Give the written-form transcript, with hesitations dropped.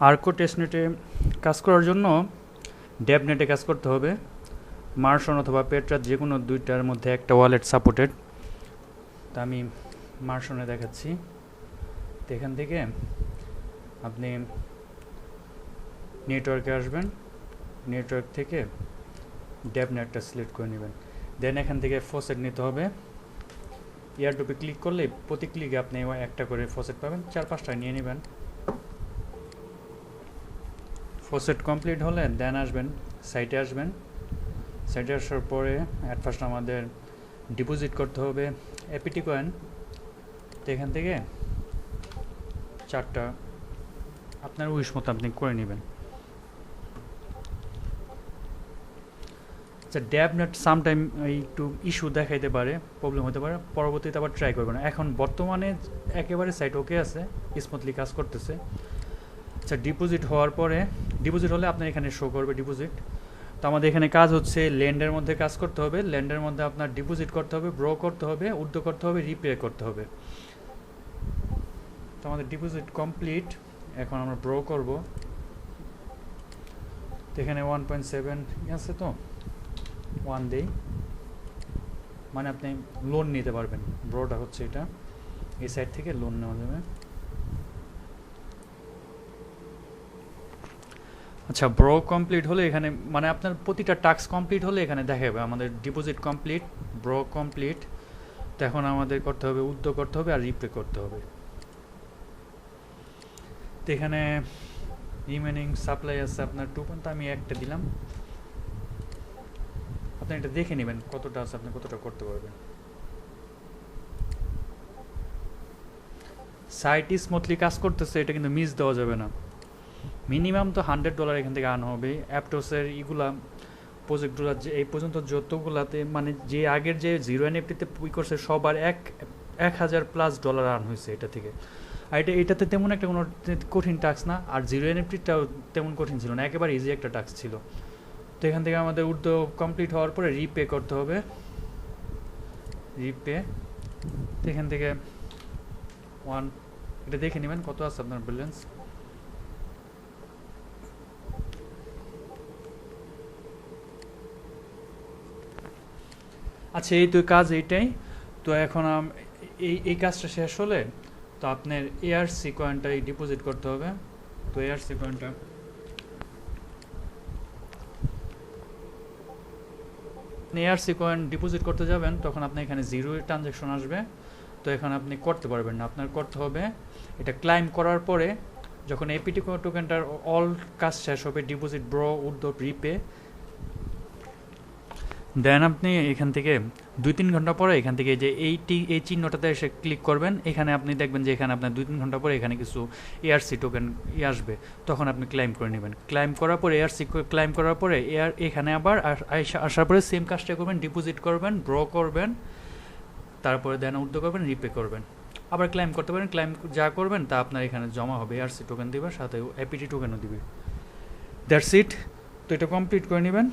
আর্কো টেস্টনেটে কাজ করার জন্য ডেভনেটে কাজ করতে হবে। মার্শন অথবা পেট্রা যে কোনো দুইটার মধ্যে একটা ওয়ালেট সাপোর্টেড। তা আমি মার্শনে দেখাচ্ছি। তো এখান থেকে আপনি নেটওয়ার্কে আসবেন, নেটওয়ার্ক থেকে ডেভনেটটা সিলেক্ট করে নেবেন। দেন এখান থেকে ফসেট নিতে হবে। এয়ারড্রপে ক্লিক করলে প্রতি ক্লিকে আপনি একটা করে ফসেট পাবেন, 4-5টা নিয়ে নেবেন। ফসেট কমপ্লিট হলে দেন আসবেন সাইটে আসবেন। সাইটে আসার পরে অ্যাট ফার্স্ট আমাদের ডিপোজিট করতে হবে এপিটি কয়েন। তো এখান থেকে 4টা আপনার উইশ মতো আপনি করে নেবেন। আচ্ছা, ডেভনেট সামটাইম একটু ইস্যু দেখাইতে পারে, প্রবলেম হতে পারে, পরবর্তীতে আবার ট্রাই করবেন। এখন বর্তমানে একেবারে সাইট ওকে আছে, স্মুথলি কাজ করতেছে। আচ্ছা, ডিপোজিট হওয়ার পরে, ডিপোজিট হলে আপনার এখানে শো করবে ডিপোজিট। তো আমাদের এখানে কাজ হচ্ছে ল্যান্ডের মধ্যে কাজ করতে হবে। ল্যান্ডের মধ্যে আপনার ডিপোজিট করতে হবে, ব্রো করতে হবে, উইথড্র করতে হবে, রিপে করতে হবে। তো আমাদের ডিপোজিট কমপ্লিট। এখন আমরা ব্রো করব। তো এখানে 1.7 আছে, তো 1 দেই, মানে আপনি লোন নিতে পারবেন। ব্রোটা হচ্ছে এটা, এই সাইড থেকে লোন নেওয়া যাবে। আচ্ছা, ব্রো কমপ্লিট হলে এখানে মানে আপনার প্রতিটা টাস্ক কমপ্লিট হলে এখানে দেখাবে আমাদের ডিপোজিট কমপ্লিট, ব্রো কমপ্লিট। তো এখন আমাদের করতে হবে উইথড্র করতে হবে আর রিপে করতে হবে। তো এখানে রিমেনিং সাপ্লাই আছে আপনার 2 পয়েন্ট, আমি একটা দিলাম। আপনি এটা দেখে নেবেন কতটা আছে, আপনি কতটা করতে পারবেন। সাইট স্মুথলি কাজ করতেছে, এটা কিন্তু মিস দেওয়া যাবে না। মিনিমাম তো $100 এখান থেকে আনা হবে। অ্যাপটোসের ইগুলা প্রজেক্টগুলো যে এই পর্যন্ত যতগুলাতে মানে যে আগের যে জিরো এনএফটিতে পুই করছে সবার $1,000+ আর্ন হয়েছে এটা থেকে। আর এটাতে তেমন একটা কোনো কঠিন টাস্ক না, আর জিরো এনএফটিটাও তেমন কঠিন ছিল না, একেবারে ইজি একটা টাস্ক ছিল। তো এখান থেকে আমাদের উইথড্র কমপ্লিট হওয়ার পরে রিপে করতে হবে, রিপে। তো এখান থেকে এটা দেখে নেবেন কত আছে আপনার ব্যালেন্স। আচ্ছা, এই তো কাজ এইটাই। তো এখন এই কাজটা শেষ হলে তো আপনার এআরসি কয়েনটাই ডিপোজিট করতে হবে। তো এআরসি কয়েনটা এআরসি কয়েন ডিপোজিট করতে যাবেন, তখন আপনি এখানে জিরো ট্রানজ্যাকশন আসবে। তো এখন আপনি করতে পারবেন না, আপনার করতে হবে এটা ক্লাইম করার পরে, যখন এপিটি টোকেনটার অল কাজ শেষ হবে, ডিপোজিট, ব্রো, উইথড্র, রিপে, দেন আপনি এখান থেকে 2-3 ঘন্টা পরে এখান থেকে যে এই চিহ্নটাতে এসে ক্লিক করবেন। এখানে আপনি দেখবেন যে এখানে আপনার 2-3 ঘন্টা পরে এখানে কিছু এআরসি টোকেন আসবে, তখন আপনি ক্লাইম করে নেবেন। ক্লাইম করার পরে এআরসি ক্লাইম করার পরে এখানে আবার আসার পরে সেম কাজটা করবেন, ডিপোজিট করবেন, ব্রো করবেন, তারপরে দেন উইথড্র করবেন, রিপে করবেন, আবার ক্লাইম করতে পারেন। ক্লাইম যা করবেন তা আপনার এখানে জমা হবে, এআরসি টোকেন দিবে, সাথে এপিটি টোকেনও দিবে। That's it. তো এটা কমপ্লিট করে নেবেন।